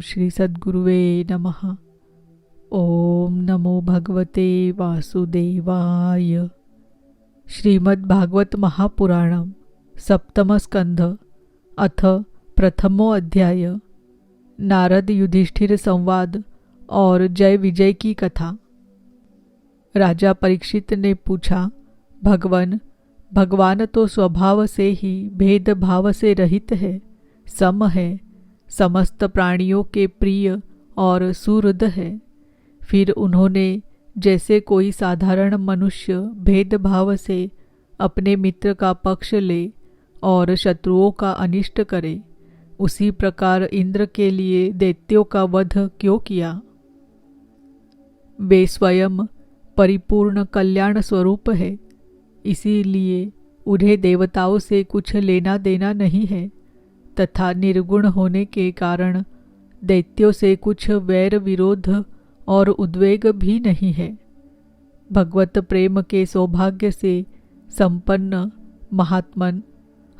श्री सद्गुरुवे नमः। ओम नमो भगवते वासुदेवाय। श्रीमद् भागवत महापुराणम सप्तम स्कंध अथ प्रथमो अध्याय। नारद युधिष्ठिर संवाद और जय विजय की कथा। राजा परीक्षित ने पूछा, भगवान तो स्वभाव से ही भेदभाव से रहित है, सम है, समस्त प्राणियों के प्रिय और सुहृद है। फिर उन्होंने जैसे कोई साधारण मनुष्य भेदभाव से अपने मित्र का पक्ष ले और शत्रुओं का अनिष्ट करे, उसी प्रकार इंद्र के लिए दैत्यों का वध क्यों किया? वे स्वयं परिपूर्ण कल्याण स्वरूप है, इसीलिए उन्हें देवताओं से कुछ लेना देना नहीं है तथा निर्गुण होने के कारण दैत्यों से कुछ वैर विरोध और उद्वेग भी नहीं है। भगवत प्रेम के सौभाग्य से संपन्न महात्मन,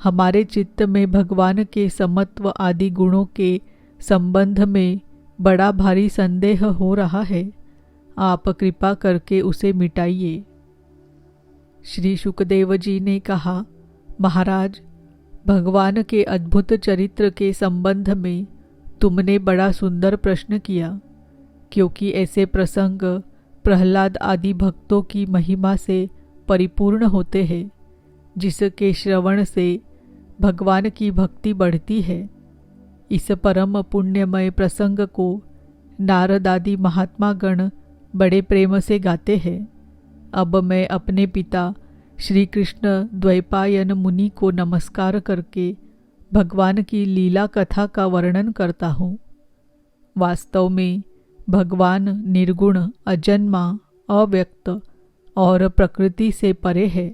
हमारे चित्त में भगवान के समत्व आदि गुणों के संबंध में बड़ा भारी संदेह हो रहा है। आप कृपा करके उसे मिटाइए। श्री शुकदेव जी ने कहा, महाराज, भगवान के अद्भुत चरित्र के संबंध में तुमने बड़ा सुंदर प्रश्न किया, क्योंकि ऐसे प्रसंग प्रहलाद आदि भक्तों की महिमा से परिपूर्ण होते हैं, जिसके श्रवण से भगवान की भक्ति बढ़ती है। इस परम पुण्यमय प्रसंग को नारद आदि महात्मा गण बड़े प्रेम से गाते हैं। अब मैं अपने पिता श्री कृष्ण द्वैपायन मुनि को नमस्कार करके भगवान की लीला कथा का वर्णन करता हूँ। वास्तव में भगवान निर्गुण, अजन्मा, अव्यक्त और प्रकृति से परे है।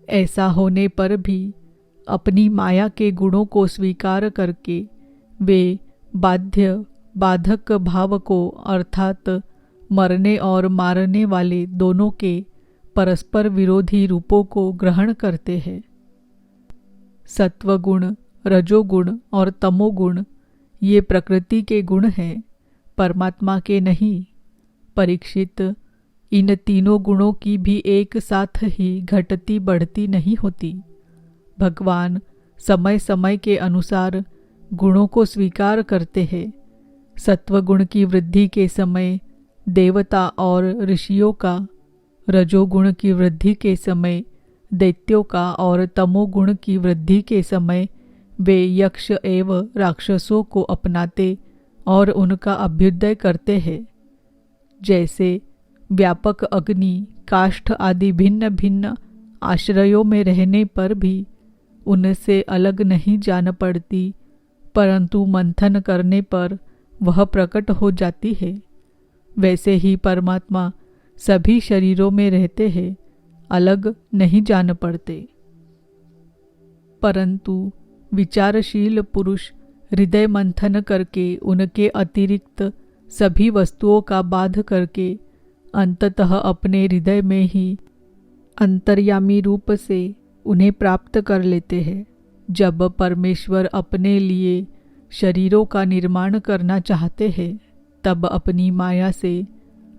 ऐसा होने पर भी अपनी माया के गुणों को स्वीकार करके वे बाध्य बाधक भाव को अर्थात मरने और मारने वाले दोनों के परस्पर विरोधी रूपों को ग्रहण करते हैं। सत्वगुण, रजोगुण और तमोगुण ये प्रकृति के गुण हैं, परमात्मा के नहीं। परीक्षित, इन तीनों गुणों की भी एक साथ ही घटती बढ़ती नहीं होती। भगवान समय समय के अनुसार गुणों को स्वीकार करते हैं। सत्वगुण की वृद्धि के समय देवता और ऋषियों का, रजोगुण की वृद्धि के समय दैत्यों का और तमोगुण की वृद्धि के समय वे यक्ष एवं राक्षसों को अपनाते और उनका अभ्युदय करते हैं। जैसे व्यापक अग्नि, काष्ठ आदि भिन्न भिन्न आश्रयों में रहने पर भी उनसे अलग नहीं जान पड़ती, परंतु मंथन करने पर वह प्रकट हो जाती है। वैसे ही परमात्मा सभी शरीरों में रहते हैं, अलग नहीं जान पड़ते। परंतु विचारशील पुरुष हृदय मंथन करके उनके अतिरिक्त सभी वस्तुओं का बाध करके अंततः अपने हृदय में ही अंतर्यामी रूप से उन्हें प्राप्त कर लेते हैं। जब परमेश्वर अपने लिए शरीरों का निर्माण करना चाहते हैं, तब अपनी माया से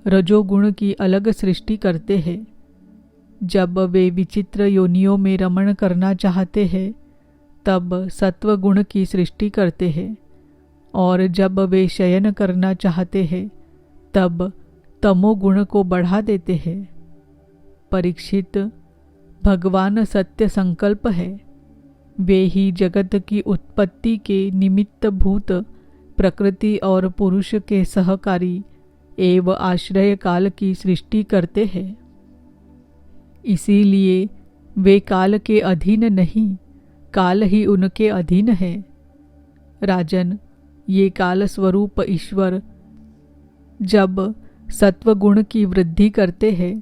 रजोगुण की अलग सृष्टि करते हैं। जब वे विचित्र योनियों में रमण करना चाहते हैं, तब सत्वगुण की सृष्टि करते हैं, और जब वे शयन करना चाहते हैं, तब तमोगुण को बढ़ा देते हैं। परीक्षित, भगवान सत्य संकल्प है। वे ही जगत की उत्पत्ति के निमित्त भूत प्रकृति और पुरुष के सहकारी एवं आश्रय काल की सृष्टि करते हैं। इसीलिए वे काल के अधीन नहीं, काल ही उनके अधीन है। राजन, ये काल स्वरूप ईश्वर जब सत्वगुण की वृद्धि करते हैं,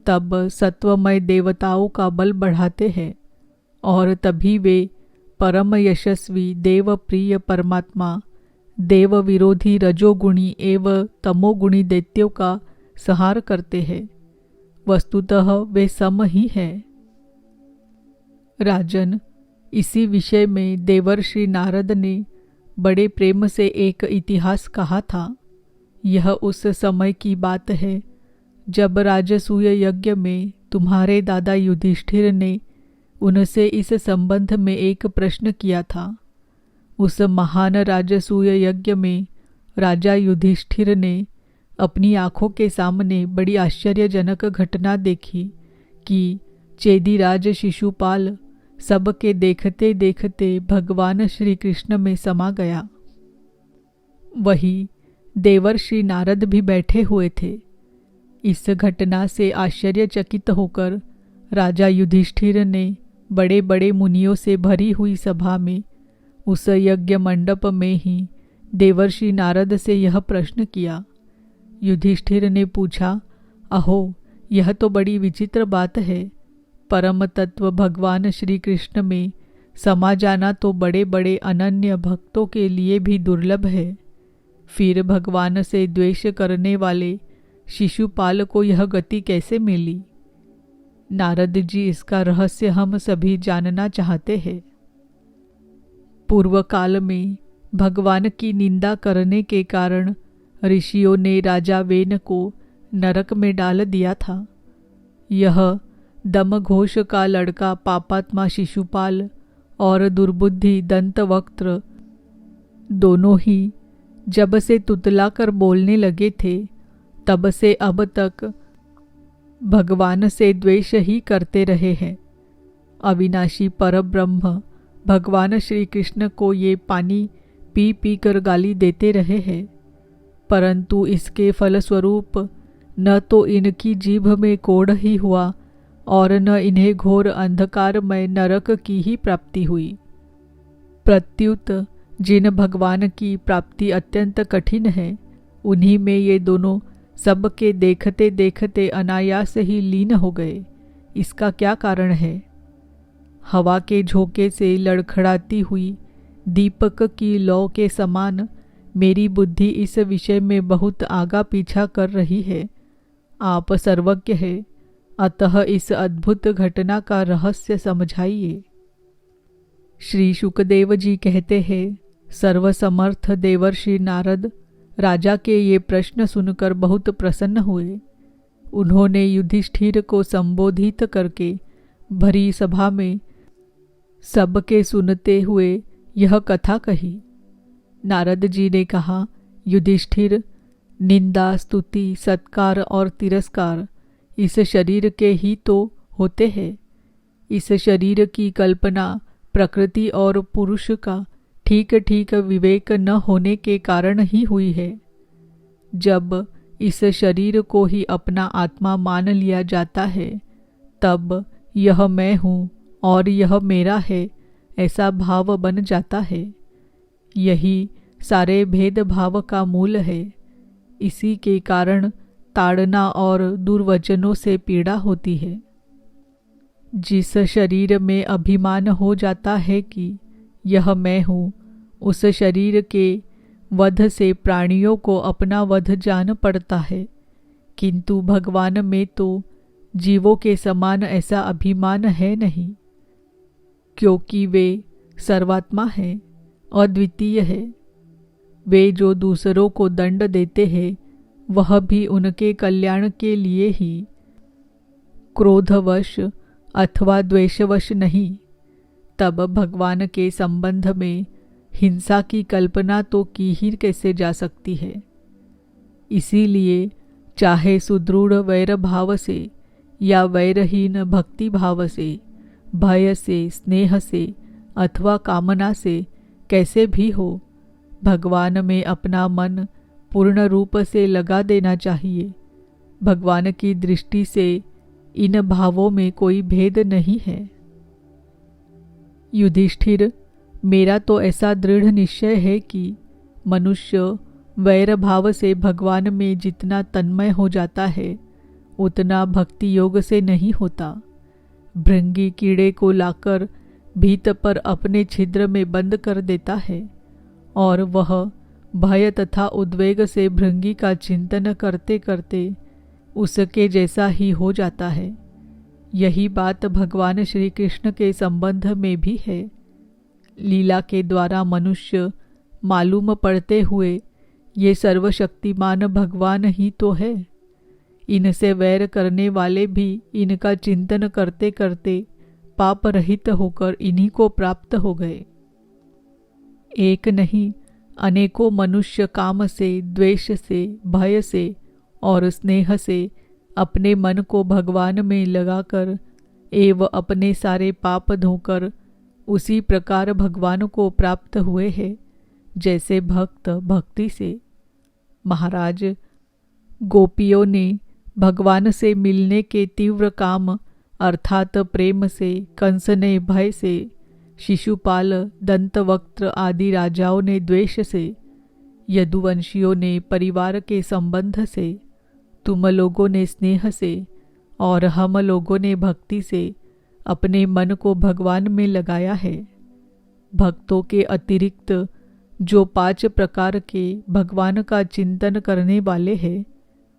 तब सत्वमय देवताओं का बल बढ़ाते हैं, और तभी वे परम यशस्वी देवप्रिय परमात्मा देव विरोधी रजोगुणी एवं तमोगुणी दैत्यों का संहार करते हैं। वस्तुतः वे सम ही हैं। राजन, इसी विषय में देवर्षि नारद ने बड़े प्रेम से एक इतिहास कहा था। यह उस समय की बात है जब राजसूय यज्ञ में तुम्हारे दादा युधिष्ठिर ने उनसे इस संबंध में एक प्रश्न किया था। उस महान राजसूय यज्ञ में राजा युधिष्ठिर ने अपनी आंखों के सामने बड़ी आश्चर्यजनक घटना देखी कि चेदीराज शिशुपाल सबके देखते देखते भगवान श्री कृष्ण में समा गया। वही देवर्षि नारद भी बैठे हुए थे। इस घटना से आश्चर्यचकित होकर राजा युधिष्ठिर ने बड़े बड़े मुनियों से भरी हुई सभा में उस यज्ञ मंडप में ही देवर्षि नारद से यह प्रश्न किया। युधिष्ठिर ने पूछा, अहो, यह तो बड़ी विचित्र बात है। परम तत्व भगवान श्री कृष्ण में समा जाना तो बड़े बड़े अनन्य भक्तों के लिए भी दुर्लभ है। फिर भगवान से द्वेष करने वाले शिशुपाल को यह गति कैसे मिली? नारद जी, इसका रहस्य हम सभी जानना चाहते हैं। पूर्व काल में भगवान की निंदा करने के कारण ऋषियों ने राजा वेन को नरक में डाल दिया था। यह दमघोष का लड़का पापात्मा शिशुपाल और दुर्बुद्धि दंतवक्त्र दोनों ही जब से तुतलाकर बोलने लगे थे तब से अब तक भगवान से द्वेष ही करते रहे हैं। अविनाशी परब्रह्म भगवान श्री कृष्ण को ये पानी पी पी कर गाली देते रहे हैं, परंतु इसके फलस्वरूप न तो इनकी जीभ में कोढ़ ही हुआ और न इन्हें घोर अंधकारमय नरक की ही प्राप्ति हुई। प्रत्युत जिन भगवान की प्राप्ति अत्यंत कठिन है, उन्हीं में ये दोनों सबके देखते देखते अनायास ही लीन हो गए। इसका क्या कारण है? हवा के झोंके से लड़खड़ाती हुई दीपक की लौ के समान मेरी बुद्धि इस विषय में बहुत आगा पीछा कर रही है। आप सर्वज्ञ हैं, अतः इस अद्भुत घटना का रहस्य समझाइए। श्री शुकदेव जी कहते हैं, सर्वसमर्थ देवर्षि नारद राजा के ये प्रश्न सुनकर बहुत प्रसन्न हुए। उन्होंने युधिष्ठिर को संबोधित करके भरी सभा में सबके सुनते हुए यह कथा कही। नारद जी ने कहा, युधिष्ठिर, निंदा, स्तुति, सत्कार और तिरस्कार इस शरीर के ही तो होते हैं। इस शरीर की कल्पना प्रकृति और पुरुष का ठीक ठीक विवेक न होने के कारण ही हुई है। जब इस शरीर को ही अपना आत्मा मान लिया जाता है, तब यह मैं हूँ और यह मेरा है ऐसा भाव बन जाता है। यही सारे भेदभाव का मूल है। इसी के कारण ताड़ना और दुर्वचनों से पीड़ा होती है। जिस शरीर में अभिमान हो जाता है कि यह मैं हूँ, उस शरीर के वध से प्राणियों को अपना वध जान पड़ता है, किंतु भगवान में तो जीवों के समान ऐसा अभिमान है नहीं, क्योंकि वे सर्वात्मा हैं, अद्वितीय है। वे जो दूसरों को दंड देते हैं वह भी उनके कल्याण के लिए ही, क्रोधवश अथवा द्वेषवश नहीं। तब भगवान के संबंध में हिंसा की कल्पना तो की ही कैसे जा सकती है। इसीलिए चाहे सुदृढ़ वैर भाव से या वैरहीन भक्ति भाव से, भय से, स्नेह से अथवा कामना से कैसे भी हो, भगवान में अपना मन पूर्ण रूप से लगा देना चाहिए। भगवान की दृष्टि से इन भावों में कोई भेद नहीं है। युधिष्ठिर, मेरा तो ऐसा दृढ़ निश्चय है कि मनुष्य वैर भाव से भगवान में जितना तन्मय हो जाता है, उतना भक्ति योग से नहीं होता। भृंगी कीड़े को लाकर भीत पर अपने छिद्र में बंद कर देता है और वह भय तथा उद्वेग से भृंगी का चिंतन करते करते उसके जैसा ही हो जाता है। यही बात भगवान श्री कृष्ण के संबंध में भी है। लीला के द्वारा मनुष्य मालूम पड़ते हुए ये सर्वशक्तिमान भगवान ही तो है। इनसे वैर करने वाले भी इनका चिंतन करते करते पाप रहित होकर इन्हीं को प्राप्त हो गए। एक नहीं, अनेकों मनुष्य काम से, द्वेष से, भय से और स्नेह से अपने मन को भगवान में लगाकर एवं अपने सारे पाप धोकर उसी प्रकार भगवान को प्राप्त हुए हैं जैसे भक्त भक्ति से। महाराज, गोपियों ने भगवान से मिलने के तीव्र काम अर्थात प्रेम से, कंस ने भय से, शिशुपाल, दंतवक्त्र आदि राजाओं ने द्वेष से, यदुवंशियों ने परिवार के संबंध से, तुम लोगों ने स्नेह से और हम लोगों ने भक्ति से अपने मन को भगवान में लगाया है। भक्तों के अतिरिक्त जो 5 प्रकार के भगवान का चिंतन करने वाले हैं,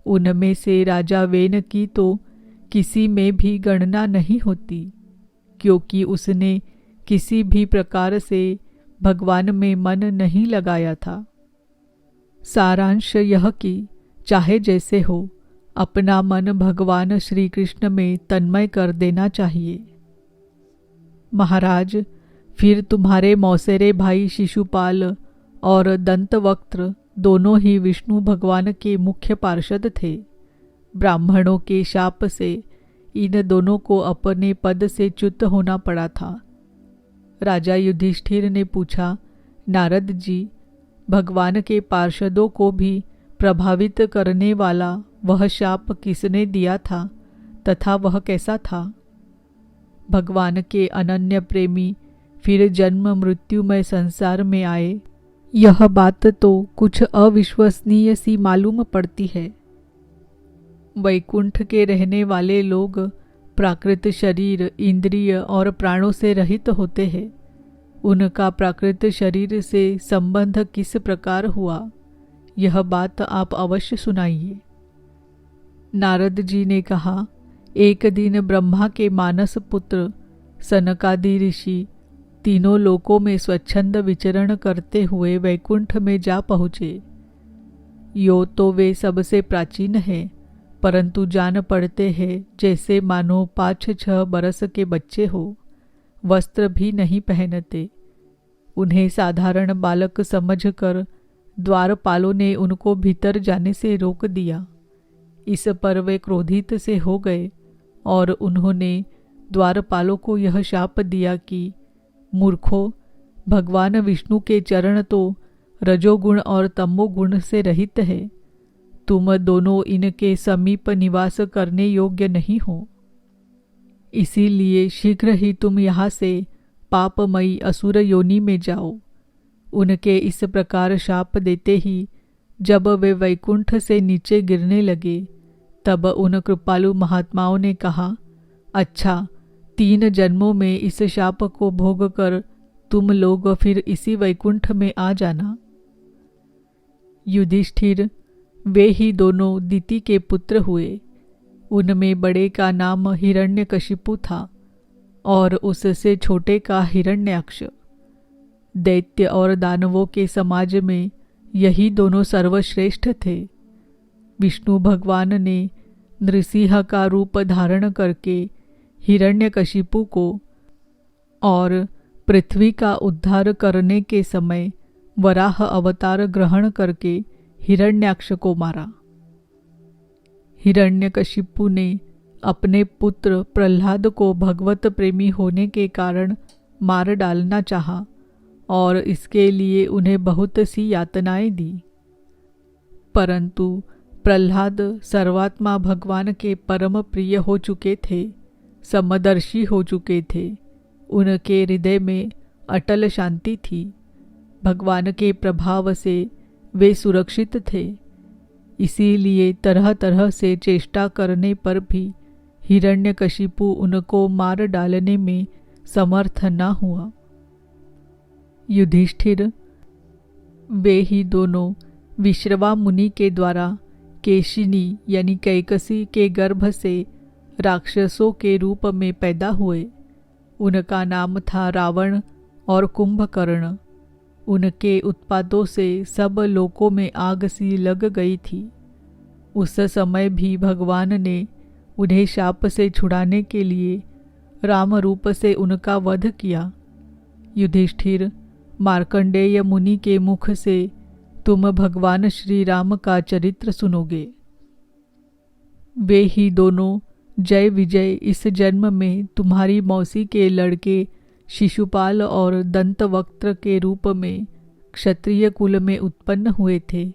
उनमें से राजा वेन की तो किसी में भी गणना नहीं होती, क्योंकि उसने किसी भी प्रकार से भगवान में मन नहीं लगाया था। सारांश यह कि चाहे जैसे हो, अपना मन भगवान श्री कृष्ण में तन्मय कर देना चाहिए। महाराज, फिर तुम्हारे मौसेरे भाई शिशुपाल और दंतवक्त्र दोनों ही विष्णु भगवान के मुख्य पार्षद थे। ब्राह्मणों के शाप से इन दोनों को अपने पद से च्युत होना पड़ा था। राजा युधिष्ठिर ने पूछा, नारद जी, भगवान के पार्षदों को भी प्रभावित करने वाला वह शाप किसने दिया था तथा वह कैसा था? भगवान के अनन्य प्रेमी फिर जन्म मृत्युमय संसार में आए, यह बात तो कुछ अविश्वसनीय सी मालूम पड़ती है। वैकुंठ के रहने वाले लोग प्राकृत शरीर, इंद्रिय और प्राणों से रहित होते हैं। उनका प्राकृत शरीर से संबंध किस प्रकार हुआ, यह बात आप अवश्य सुनाइए। नारद जी ने कहा, एक दिन ब्रह्मा के मानस पुत्र सनकादि ऋषि तीनों लोकों में स्वच्छंद विचरण करते हुए वैकुंठ में जा पहुँचे। यो तो वे सबसे प्राचीन हैं, परंतु जान पड़ते हैं जैसे मानो 5-6 बरस के बच्चे हो, वस्त्र भी नहीं पहनते। उन्हें साधारण बालक समझकर द्वारपालों ने उनको भीतर जाने से रोक दिया। इस पर वे क्रोधित से हो गए और उन्होंने द्वारपालों को यह शाप दिया कि मूर्खों, भगवान विष्णु के चरण तो रजोगुण और तमोगुण से रहित है। तुम दोनों इनके समीप निवास करने योग्य नहीं हो। इसीलिए शीघ्र ही तुम यहाँ से पापमयी असुर योनि में जाओ। उनके इस प्रकार शाप देते ही जब वे वैकुंठ से नीचे गिरने लगे, तब उन कृपालु महात्माओं ने कहा, अच्छा, 3 जन्मों में इस शाप को भोग कर तुम लोग फिर इसी वैकुंठ में आ जाना। युधिष्ठिर वे ही दोनों दिति के पुत्र हुए। उनमें बड़े का नाम हिरण्यकशिपु था और उससे छोटे का हिरण्याक्ष। दैत्य और दानवों के समाज में यही दोनों सर्वश्रेष्ठ थे। विष्णु भगवान ने नृसिंह का रूप धारण करके हिरण्यकशिपु को और पृथ्वी का उद्धार करने के समय वराह अवतार ग्रहण करके हिरण्याक्ष को मारा। हिरण्यकशिपु ने अपने पुत्र प्रह्लाद को भगवत प्रेमी होने के कारण मार डालना चाहा और इसके लिए उन्हें बहुत सी यातनाएं दी, परंतु प्रह्लाद सर्वात्मा भगवान के परम प्रिय हो चुके थे, समदर्शी हो चुके थे। उनके हृदय में अटल शांति थी। भगवान के प्रभाव से वे सुरक्षित थे। इसीलिए तरह तरह से चेष्टा करने पर भी हिरण्यकशिपु उनको मार डालने में समर्थ न हुआ। युधिष्ठिर वे ही दोनों विश्रवा मुनि के द्वारा केशिनी यानी कैकसी के गर्भ से राक्षसों के रूप में पैदा हुए। उनका नाम था रावण और कुंभकर्ण। उनके उत्पातों से सब लोकों में आग सी लग गई थी। उस समय भी भगवान ने उन्हें शाप से छुड़ाने के लिए राम रूप से उनका वध किया। युधिष्ठिर, मार्कंडेय मुनि के मुख से तुम भगवान श्री राम का चरित्र सुनोगे। वे ही दोनों जय विजय इस जन्म में तुम्हारी मौसी के लड़के शिशुपाल और दंतवक्त्र के रूप में क्षत्रिय कुल में उत्पन्न हुए थे।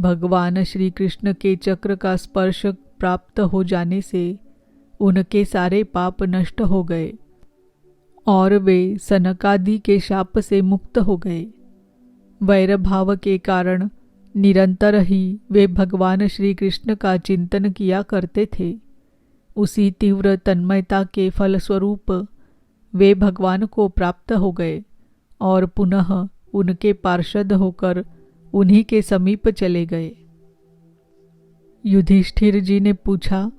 भगवान श्री कृष्ण के चक्र का स्पर्श प्राप्त हो जाने से उनके सारे पाप नष्ट हो गए और वे सनकादि के शाप से मुक्त हो गए। वैर भाव के कारण निरंतर ही वे भगवान श्री कृष्ण का चिंतन किया करते थे। उसी तीव्र तन्मयता के फलस्वरूप वे भगवान को प्राप्त हो गए और पुनः उनके पार्षद होकर उन्हीं के समीप चले गए। युधिष्ठिर जी ने पूछा,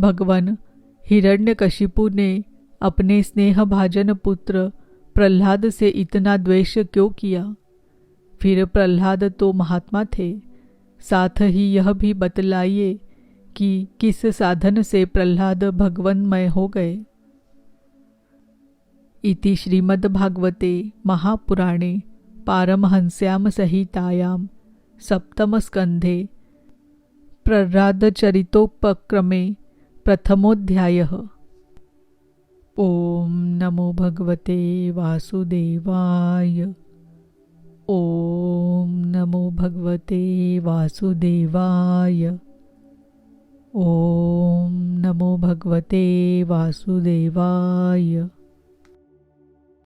भगवान, हिरण्यकशिपु ने अपने स्नेहभाजन पुत्र प्रहलाद से इतना द्वेष क्यों किया? फिर प्रहलाद तो महात्मा थे, साथ ही यह भी बतलाइए कि किस साधन से प्रहलाद भगवन्मय हो गए। इति श्रीमद्भागवते महापुराणे पारमहंस्यां संहितायां सप्तमस्कन्धे प्रह्लादचरितोपक्रमे प्रथमोऽध्यायः। ओम नमो भगवते वासुदेवाय। ओम नमो भगवते वासुदेवाय। ओम नमो भगवते वासुदेवाय।